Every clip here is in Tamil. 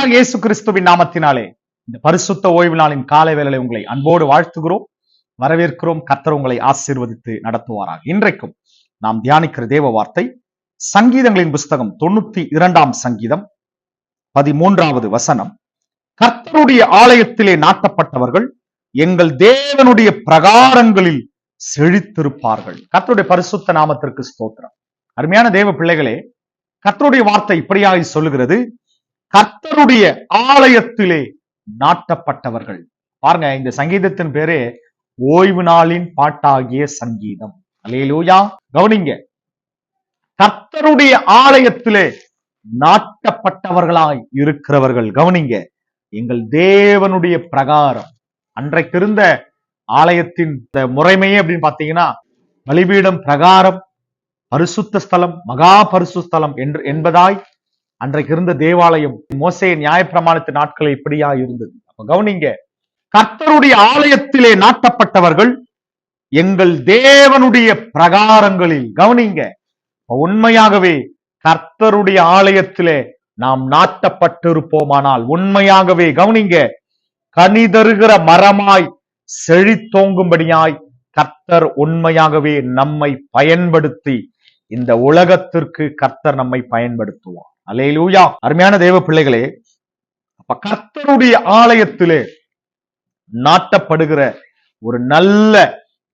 கர்த்தராகிய இயேசு கிறிஸ்துவின் நாமத்தினாலே இந்த பரிசுத்த ஓய்வு நாளின் காலை வேளையிலே உங்களை அன்போடு வாழ்த்துகிறோம், வரவேற்கிறோம். கர்த்தர் உங்களை ஆசீர்வதித்து நடத்துவாராக. இன்றைக்கும் நாம் தியானிக்கிற தேவ வார்த்தை சங்கீதங்களின் புஸ்தகம் 92ஆம் சங்கீதம் 13வது வசனம். கர்த்தருடைய ஆலயத்திலே நாட்டப்பட்டவர்கள் எங்கள் தேவனுடைய பிரகாரங்களில் செழித்திருப்பார்கள். கர்த்தருடைய பரிசுத்த நாமத்திற்கு ஸ்தோத்திரம். அருமையான தேவ பிள்ளைகளே, கர்த்தருடைய வார்த்தை இப்படியாக சொல்லுகிறது, கர்த்தருடைய ஆலயத்திலே நாட்டப்பட்டவர்கள். பாருங்க, இந்த சங்கீதத்தின் பேரே ஓய்வு நாளின் பாட்டாகிய சங்கீதம். அல்லேலூயா. கவனிங்க, கர்த்தருடைய ஆலயத்திலே நாட்டப்பட்டவர்களாய் இருக்கிறவர்கள். கவனிங்க, எங்கள் தேவனுடைய பிரகாரம். அன்றைக்கு இருந்த ஆலயத்தின் முறைமையே அப்படின்னு பாத்தீங்கன்னா, பலிபீடம், பிரகாரம், பரிசுத்த ஸ்தலம், மகா பரிசுத்தலம் என்பதாய் அன்றைக்கு இருந்த தேவாலயம் மோசே நியாயப்பிரமாணத்து நாட்கள் இப்படியா இருந்தது. அப்ப கவனிங்க, கர்த்தருடைய ஆலயத்திலே நாட்டப்பட்டவர்கள் எங்கள் தேவனுடைய பிரகாரங்களில். கவனிங்க, உண்மையாகவே கர்த்தருடைய ஆலயத்திலே நாம் நாட்டப்பட்டிருப்போமானால், உண்மையாகவே கவனிங்க, கனி தருகிற மரமாய் செழித்தோங்கும்படியாய் கர்த்தர் உண்மையாகவே நம்மை பயன்படுத்தி இந்த உலகத்திற்கு கர்த்தர் நம்மை பயன்படுத்துவார். அல்லேலூயா. அருமையான தேவ பிள்ளைகளே, அப்ப கர்த்தருடைய ஆலயத்திலே நாட்டப்படுகிற ஒரு நல்ல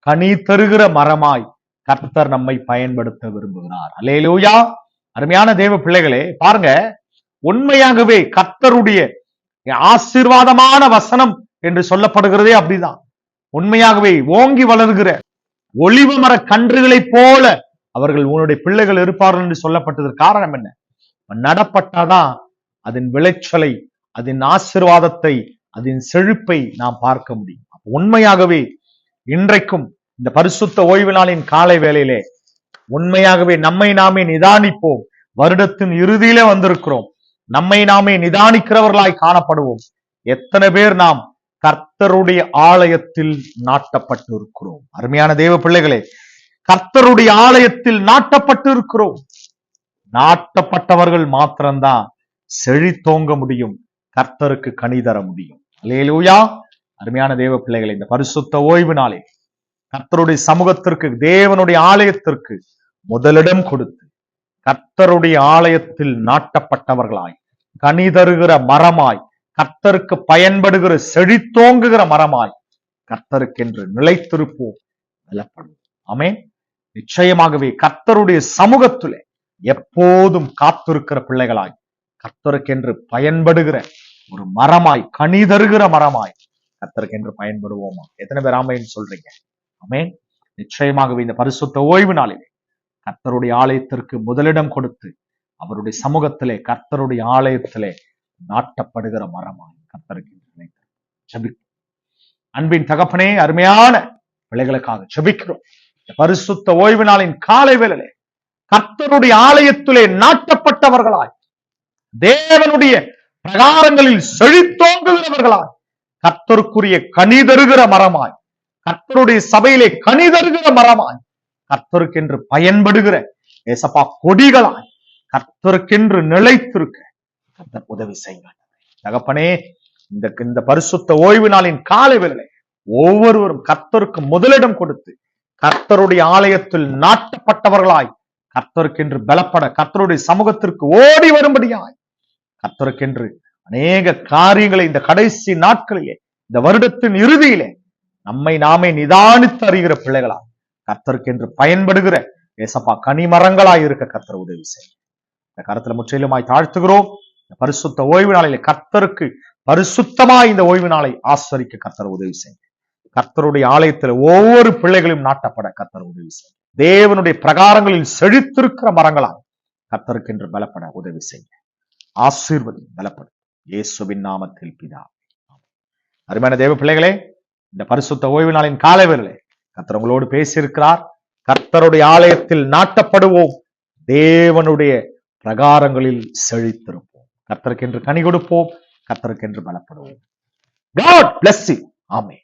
கனி தருகிற மரமாய் கர்த்தர் நம்மை பயன்படுத்த விரும்புகிறார். அல்லேலூயா. அருமையான தேவ பிள்ளைகளே, பாருங்க, உண்மையாகவே கர்த்தருடைய ஆசீர்வாதமான வசனம் என்று சொல்லப்படுகிறதே அப்படிதான். உண்மையாகவே ஓங்கி வளர்கிற ஒலிவ மர கன்றுகளைப் போல அவர்கள் உன்னுடைய பிள்ளைகள் இருப்பார்கள் என்று சொல்லப்பட்டதற்கு காரணம் என்ன? நடப்பட்டாதான் அதன் விளைச்சலை, அதன் ஆசீர்வாதத்தை, அதன் செழிப்பை நாம் பார்க்க முடியும். உண்மையாகவே இன்றைக்கும் இந்த பரிசுத்த ஓய்வு நாளின் காலை வேளையிலே உண்மையாகவே நம்மை நாமே நிதானிப்போம். வருடத்தின் இறுதியிலே வந்திருக்கிறோம். நம்மை நாமே நிதானிக்கிறவர்களாய் காணப்படுவோம். எத்தனை பேர் நாம் கர்த்தருடைய ஆலயத்தில் நாட்டப்பட்டு இருக்கிறோம்? அருமையான தேவ பிள்ளைகளே, கர்த்தருடைய ஆலயத்தில் நாட்டப்பட்டு இருக்கிறோம். நாட்டப்பட்டவர்கள் மாத்திரம்தான் செழித்தோங்க முடியும், கர்த்தருக்கு கனி தர முடியும். அல்லேலூயா. அருமையான தேவ பிள்ளைகளை, இந்த பரிசுத்த ஓய்வு நாளே கர்த்தருடைய சமூகத்திற்கு, தேவனுடைய ஆலயத்திற்கு முதலிடம் கொடுத்து கர்த்தருடைய ஆலயத்தில் நாட்டப்பட்டவர்களாய், கனி தருகிற மரமாய், கர்த்தருக்கு பயன்படுகிற செழித்தோங்குகிற மரமாய் கர்த்தருக்கென்று நிலைத்திருப்போம், பலப்படுவோம். ஆமென். நிச்சயமாகவே கர்த்தருடைய சமூகத்திலே எப்போதும் காத்திருக்கிற பிள்ளைகளாய், கர்த்தருக்கென்று பயன்படுகிற ஒரு மரமாய், கனி தருகிற மரமாய் கர்த்தருக்கென்று பயன்படுவோமா? எத்தனை பேர் ஆமென் சொல்றீங்க? ஆமென். நிச்சயமாகவே இந்த பரிசுத்த ஓய்வு நாளிலே கர்த்தருடைய ஆலயத்திற்கு முதலிடம் கொடுத்து அவருடைய சமூகத்திலே, கர்த்தருடைய ஆலயத்திலே நாட்டப்படுகிற மரமாய் கர்த்தருக்கு ஜெபிக்கிறோம். அன்பின் தகப்பனே, அருமையான பிள்ளைகளுக்காக ஜெபிக்கிறோம். பரிசுத்த ஓய்வு நாளின் காலை வேளையிலே கர்த்தருடைய ஆலயத்திலே நாட்டப்பட்டவர்களாய், தேவனுடைய பிரகாரங்களில் செழித்தோங்குகிறவர்களாய், கர்த்தருக்குரிய கனி தருகிற மரமாய், கர்த்தருடைய சபையிலே கனி தருகிற மரமாய், கர்த்தருக்கென்று பயன்படுகிற ஏசப்பா கொடிகளாய் கர்த்தருக்கென்று நிலைத்திருக்க கர்த்தர் உதவி செய்யுங்க. தகப்பனே, இந்த பரிசுத்த ஓய்வு நாளின் காலை வேளையிலே ஒவ்வொருவரும் கர்த்தருக்கு முதலிடம் கொடுத்து கர்த்தருடைய ஆலயத்தில் நாட்டப்பட்டவர்களாய், கர்த்தருக்கென்று பலப்பட, கர்த்தருடைய சமூகத்திற்கு ஓடி வரும்படியாய், கர்த்தருக்கென்று அநேக காரியங்களை இந்த கடைசி நாட்களிலே, இந்த வருடத்தின் இறுதியிலே நம்மை நாமே நிதானித்து அறிகிற பிள்ளைகளாய், கர்த்தருக்கென்று பயன்படுகிற ஏசப்பா கனிமரங்களாய் இருக்க கர்த்தர் உதவி செய்யும். இந்த கருத்துல முற்றிலுமாய் தாழ்த்துகிறோம். இந்த பரிசுத்த ஓய்வு நாளிலே கர்த்தருக்கு பரிசுத்தமாய் இந்த ஓய்வு நாளை ஆசரிக்க கர்த்தர் உதவி செய்யும். கர்த்தருடைய ஆலயத்தில் ஒவ்வொரு பிள்ளைகளையும் நாட்டப்பட கர்த்தர் உதவி செய்யும். தேவனுடைய பிரகாரங்களில் செழித்திருக்கிற மரங்களால் கர்த்தருக்கென்று பலப்பட உதவி செய்ய ஆசீர்வதி, பலப்படும் இயேசுவின் நாமத்தில் பிதாவே. அருமையான தேவ பிள்ளைகளே, இந்த பரிசுத்த ஓய்வு நாளின் காலை வேளையிலே கர்த்தர் உங்களோடு பேசியிருக்கிறார். கர்த்தருடைய ஆலயத்தில் நாட்டப்படுவோம், தேவனுடைய பிரகாரங்களில் செழித்திருப்போம், கர்த்தருக்கென்று கனி கொடுப்போம், கர்த்தருக்கென்று பலப்படுவோம். God bless you. ஆமென்.